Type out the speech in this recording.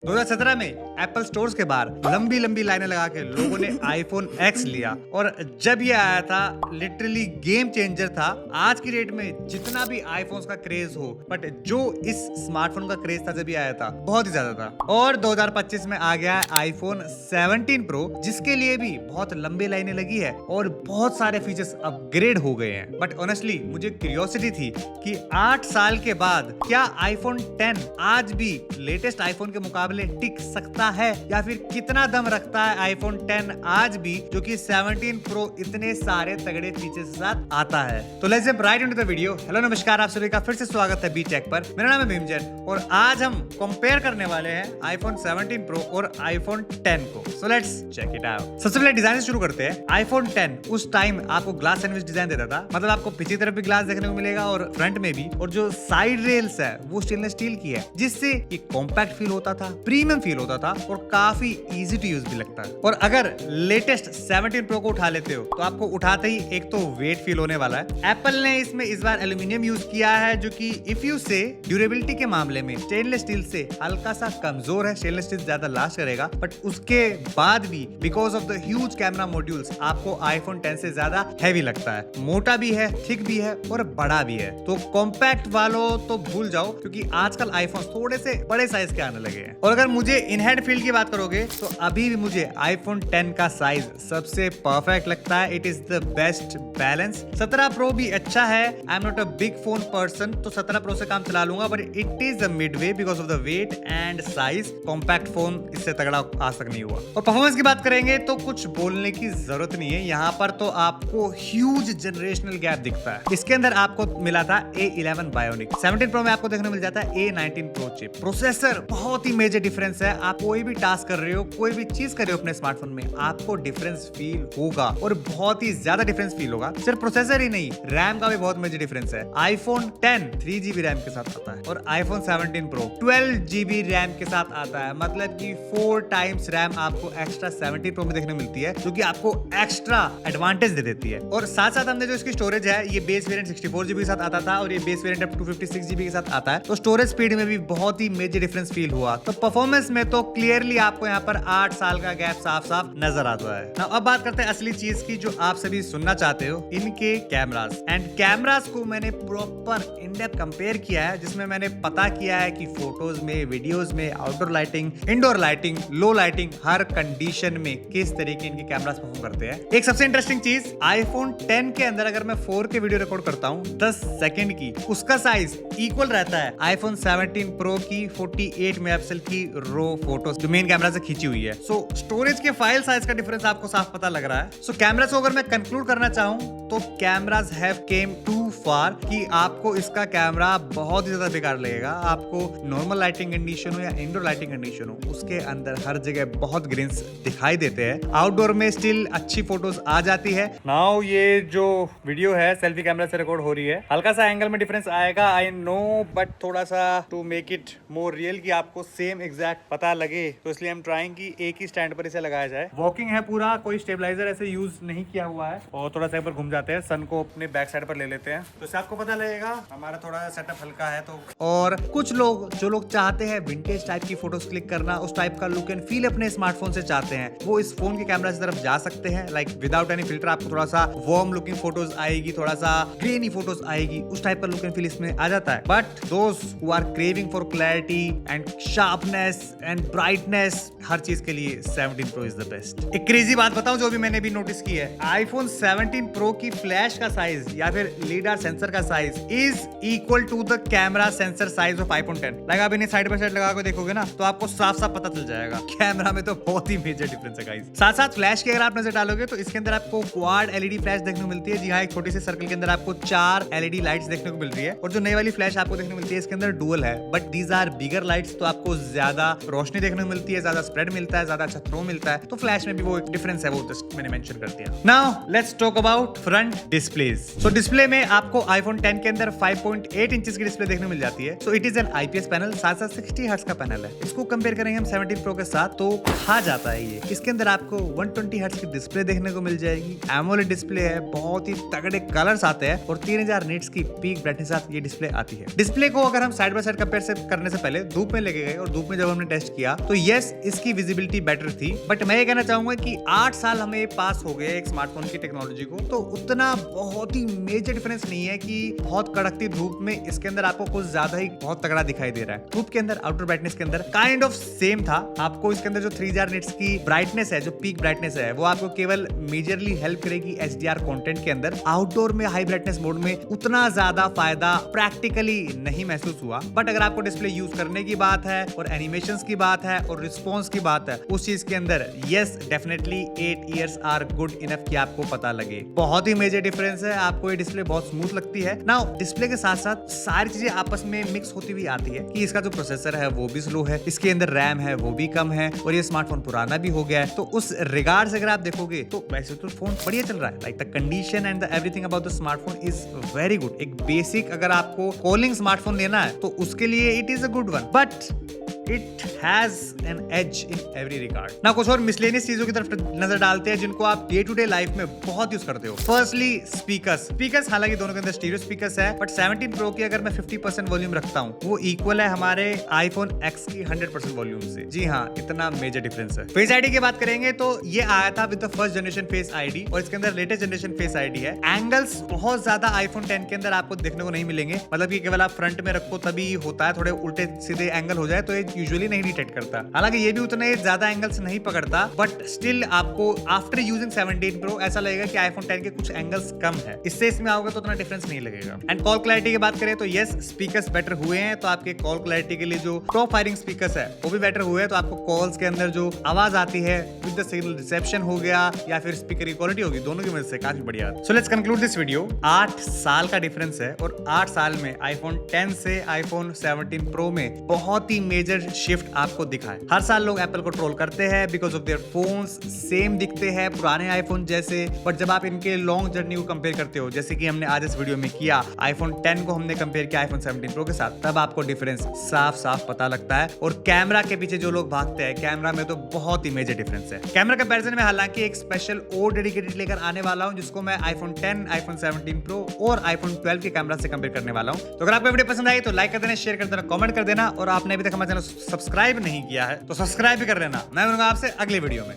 2017 में Apple stores के बाहर लंबी लंबी लाइनें लगा के लोगों ने आईफोन एक्स लिया और जब ये आया था लिटरली गेम चेंजर था। आज की डेट में जितना भी आईफोन्स का क्रेज हो बट जो इस स्मार्टफोन का क्रेज था जब ये आया था बहुत ही ज्यादा था। और 2025 में आ गया है आईफोन 17 प्रो जिसके लिए भी बहुत लंबी लाइनें लगी है और बहुत सारे फीचर्स अपग्रेड हो गए हैं। बट ऑनेस्टली मुझे क्यूरियोसिटी थी कि 8 साल के बाद क्या आईफोन 10 आज भी लेटेस्ट आईफोन के मुकाबले टिक सकता है या फिर कितना दम रखता है आईफोन 10 आज भी जो कि 17 प्रो इतने सारे तगड़े फीचर्स के साथ आता है। तो let's jump right into the video. Hello नमस्कार, आप सभी का फिर से स्वागत है बी टेक पर। मेरा नाम है भीमजन और आज हम कंपेयर करने वाले हैं आईफोन 17 प्रो और आईफोन 10 को। So let's check it out. सबसे पहले डिजाइन से शुरू करते हैं। आईफोन 10 उस टाइम आपको ग्लास सैंडविच डिजाइन देता था, मतलब आपको पीछे तरफ भी ग्लास देखने को मिलेगा और फ्रंट में भी, और जो साइड रेल्स है वो स्टेनलेस स्टील की है जिससे ये कॉम्पैक्ट फील होता था, प्रीमियम फील होता था और काफी इजी टू यूज भी लगता है। और अगर लेटेस्ट 17 प्रो को उठा लेते हो तो आपको उठाते ही एक तो वेट फील होने वाला है। एप्पल ने इसमें इस बार एल्यूमिनियम यूज किया है जो कि इफ यू से ड्यूरेबिलिटी के मामले में स्टेनलेस स्टील से हल्का सा कमजोर है। स्टेनलेस स्टील ज्यादा लास्ट करेगा बट उसके बाद भी because of the huge camera modules आपको आईफोन 10 से ज्यादा हैवी लगता है। मोटा भी है, थिक भी है और बड़ा भी है। तो कॉम्पैक्ट वालों तो भूल जाओ क्योंकि आजकल आईफोन थोड़े से बड़े साइज के आने लगे हैं। और अगर मुझे इन हैंड फील की बात करोगे तो अभी भी मुझे आईफोन 10 का साइज सबसे परफेक्ट लगता है। It is the best balance. 17 pro भी अच्छा है। I am not a big phone person तो 17 प्रो से काम चला लूंगा but it is a mid way because of the weight and size. Compact phone इससे तगड़ा आज तक नहीं हुआ। और परफॉर्मेंस की बात करेंगे तो कुछ बोलने की जरूरत नहीं है। यहाँ पर तो आपको ह्यूज जनरेशनल गैप दिखता है। इसके अंदर आपको मिला था A11 बायोनिक, 17 प्रो में आपको देखने को मिल जाता है A19 प्रो चिप। प्रोसेसर बहुत ही मेजर डिफरेंस है। आप कोई भी टास्क कर रहे हो, कोई भी चीज कर रहे हो अपने स्मार्टफोन में, आपको डिफरेंस फील होगा और बहुत ही ज्यादा डिफरेंस फील होगा। सिर्फ प्रोसेसर ही नहीं, रैम का भी बहुत मेजर डिफरेंस है। आईफोन 10 3GB रैम के साथ आता है और आईफोन 17 प्रो 12GB रैम के साथ आता है, मतलब कि 4 टाइम्स रैम आपको एक्स्ट्रा 17 प्रो में देखने मिलती है जो कि आपको एक्स्ट्रा एडवांटेज दे देती है। और साथ साथ हमने जो इसकी स्टोरेज है, ये बेस वेरिएंट 64GB के साथ आता था और ये बेस वेरिएंट अब 256GB के साथ आता है। तो स्टोरेज स्पीड में भी बहुत ही मेजर डिफरेंस फील हुआ। तो परफॉर्मेंस में तो क्लियरली आपको यहाँ पर 8 साल का गैप साफ साफ नजर आता है। Now, अब बात करते हैं असली चीज की जो आप सभी सुनना चाहते हो, इनके कैमरास। एंड कैमरास को मैंने प्रॉपर इन डेप्थ कंपेयर किया है जिसमें मैंने पता किया है कि फोटोज में, वीडियोस में, outdoor lighting, indoor lighting, low lighting, हर कंडीशन में किस तरीके इनके कैमरास परफॉर्म करते हैं। एक सबसे इंटरेस्टिंग चीज, आईफोन 10 के अंदर अगर मैं 4K वीडियो रिकॉर्ड करता हूँ 10 सेकंड की, उसका साइज इक्वल रहता है आईफोन 17 प्रो की 48 मेगापिक्सल की रो फोटोज जो मेन कैमरा से खींची हुई है। सो स्टोरेज के फाइल साइज का डिफरेंस आपको साफ पता लग रहा है। सो कैमरास को अगर मैं कंक्लूड करना चाहूँ तो कैमरास हैव केम टू फार कि आपको इसका कैमरा बहुत ही ज्यादा बेकार लगेगा। आपको नॉर्मल लाइटिंग कंडीशन हो या इंडोर लाइटिंग कंडीशन हो, उसके अंदर हर जगह बहुत ग्रेन्स दिखाई देते हैं। आउटडोर में स्टिल अच्छी फोटोज आ जाती है। नाउ ये जो वीडियो है सेल्फी कैमरा से रिकॉर्ड हो रही है, हल्का सा एंगल में डिफरेंस आएगा आई नो, बट थोड़ा सा to make it more real कि आपको सेम एग्जैक्ट पता लगे तो इसलिए हम ट्राइंग कि एक ही स्टैंड पर इसे लगाया जाए। वॉकिंग है पूरा, कोई स्टेबलाइजर ऐसे यूज नहीं किया हुआ है और थोड़ा सा पर घूम जाते हैं, सन को अपने बैक साइड पर ले लेते हैं तो इससे आपको पता लगेगा हमारा थोड़ा सेटअप हल्का है। तो और कुछ लोग जो लोग चाहते हैं विंटेज टाइप की फोटोज क्लिक करना, उस टाइप का लुक एंड फील अपने स्मार्टफोन से चाहते हैं, वो इस फोन के कैमरा की तरफ जा सकते हैं। लाइक विदाउट एनी फिल्टर आपको थोड़ा सा वार्म लुकिंग फोटोज आएगी, थोड़ा सा ग्रेनी फोटोज आएगी, उस टाइप का लुक एंड फील इसमें आ जाता है। But those who are craving for clarity and sharpness and brightness, हर चीज के लिए 17 प्रो इज द बेस्ट। एक क्रेजी बात बताऊं जो भी मैंने भी नोटिस की है, आईफोन 17 प्रो की फ्लैश का साइज या फिर लीडार सेंसर का size is equal to the camera sensor size of iPhone 10। Like आप इन्हें साइड बाय साइड लगा के देखोगे ना तो आपको साफ साफ पता चल जाएगा कैमरा में तो बहुत ही मेजर डिफरेंस है गाइस। साथ साथ फ्लैश की अगर आप नजर डालोगे तो इसके अंदर आपको क्वाड एलईडी फ्लैश देखने को मिलती है। जी हाँ, एक छोटी सी सर्कल के अंदर आपको 4 एलईडी लाइट्स देखने को मिल रही है और जो नई वाली फ्लैश आपको देखने को मिलती है इसके अंदर डुअल है, but these are bigger lights, तो आपको ज्यादा रोशनी देखने को मिलती है, ज्यादा स्प्रेड मिलता है, ज्यादा अच्छा थ्रो मिलता है। तो फ्लैश में भी वो एक डिफरेंस है, वो जस्ट मैंने मेंशन कर दिया। Now let's talk about front displays. So display में आपको आईफोन 10 के अंदर 5.8 इंचेस की डिस्प्ले देखने को मिल जाती है। So it is an IPS panel, साथ साथ 60 हर्ट्ज का पैनल है। इसको कंपेयर करेंगे हम 17 प्रो के साथ तो खा जाता है ये। इसके अंदर आपको 120 हर्ट्ज की डिस्प्ले देखने को मिल जाएगी। एमोलेड डिस्प्ले है, बहुत ही तगड़े कलर्स आते हैं और 3000 निट्स की पीक ब्राइटनेस के साथ ये डिस्प्ले आती है। डिस्प्ले को अगर हम साइड बाय साइड कंपेयर करने से पहले धूप में लेके गए और धूप में जब हमने टेस्ट किया तो यस इसकी विजिबिलिटी बेटर थी, बट मैं ये कहना चाहूंगा कि 8 साल हमें पास हो गए एक स्मार्टफोन की टेक्नोलॉजी को, तो उतना बहुत ही मेजर डिफरेंस नहीं है कि बहुत कड़कती धूप में इसके अंदर आपको कुछ ज्यादा ही बहुत तगड़ा दिखाई दे रहा है। धूप के अंदर आउटर ब्राइटनेस के अंदर काइंड ऑफ सेम था। आपको इसके अंदर जो 3000 निट्स की ब्राइटनेस है, जो पीक ब्राइटनेस है, वो आपको केवल मेजरली हेल्प करेगी HDR कंटेंट के अंदर। आउटडोर में हाई ब्राइटनेस मोड में उतना ज्यादा फायदा प्रैक्टिकली नहीं महसूस हुआ, बट अगर आपको डिस्प्ले यूज करने की बात है और एनिमेशंस की बात है और रिस्पॉन्स की बात है, उस चीज के अंदर yes definitely 8 years are good enough कि आपको पता लगे। बहुत ही मेजर डिफरेंस है। आपको ये डिस्प्ले बहुत स्मूथ लगती है ना। डिस्प्ले के साथ साथ सारी चीजें आपस में मिक्स होती हुई आती है कि इसका जो प्रोसेसर है वो भी स्लो है, इसके अंदर रैम है वो भी कम है, और ये स्मार्टफोन पुराना भी हो गया है। तो उस रिगार्ड से अगर आप देखोगे तो वैसे तो फोन बढ़िया चल रहा है। Like the condition and the everything about the smartphone is very good. एक बेसिक अगर आपको कॉलिंग स्मार्टफोन लेना है तो उसके लिए it is a good one, but it has an edge in every regard. ना कुछ और मिसलेनियस चीजों की तरफ नजर डालते हैं जिनको आप डे टू डे लाइफ में बहुत यूज करते हो। फर्स्टली स्पीकर्स हालांकि दोनों के अंदर स्टीरियो स्पीकर्स है, बट 17 प्रो की अगर मैं 50% वॉल्यूम रखता हूं वो इक्वल है हमारे आईफोन एक्स की 100% वॉल्यूम से। जी हाँ, इतना मेजर डिफरेंस है। फेस आईडी की बात करेंगे तो ये आया था with the first generation face ID, और इसके अंदर लेटेस्ट जनरेशन फेस आईडी है। एंगल्स बहुत ज्यादा आईफोन 10 के अंदर आपको देखने को नहीं मिलेंगे, मतलब कि केवल आप फ्रंट में रखो तभी होता है। थोड़े उल्टे सीधे एंगल हो जाए तो ये यूजुअली नहीं डिटेक्ट करता। हालांकि ये भी उतने ज्यादा एंगल्स नहीं पकड़ता, बट स्टिल आपको आफ्टर यूजिंग 17 प्रो ऐसा लगेगा कि आईफोन 10 के कुछ एंगल्स कम है। इससे इसमें आओगे तो उतना डिफरेंस नहीं लगेगा। एंड कॉल क्लैरिटी की बात करें तो यस स्पीकर्स बेटर हुए हैं, तो आपके कॉल क्लैरिटी के लिए जो टॉप फायरिंग स्पीकर्स है वो भी बेटर हुए हैं। तो आपको कॉल्स के अंदर जो आवाज आती है विद द सिग्नल रिसेप्शन हो गया या फिर स्पीकर की क्वालिटी होगी, दोनों की वजह से काफी बढ़िया। So let's conclude this video. 8 साल का डिफरेंस है और 8 साल में आईफोन 10 से आईफोन 17 प्रो में बहुत ही मेजर शिफ्ट आपको दिखा है। हर साल लोग एप्पल को ट्रोल करते हैं because of their phones same दिखते हैं पुराने आईफोन जैसे, बट जब आप इनके लॉन्ग जर्नी को कंपेयर करते हो, जैसे कि हमने आज इस वीडियो में किया, आईफोन 10 को हमने कंपेयर किया आईफोन 17 प्रो के साथ, तब आपको डिफरेंस साफ साफ पता लगता है। और कैमरा के पीछे जो लोग भागते हैं, कैमरा में तो बहुत ही मेजर डिफरेंस है। कैमरा कंपैरिजन में हालांकि एक स्पेशल और डेडिकेटेड लेकर आने वाला हूं, जिसको मैं आईफोन 10, आईफोन 17 प्रो और आईफोन 12 के कैमरा से कंपेयर करने वाला हूं। तो अगर आपको वीडियो पसंद आई तो लाइक कर देना, शेयर कर देना, कमेंट कर देना, और आपने अभी तक हमारा चैनल सब्सक्राइब नहीं किया है तो सब्सक्राइब भी कर लेना। मैं मिलूंगा आपसे अगले वीडियो में।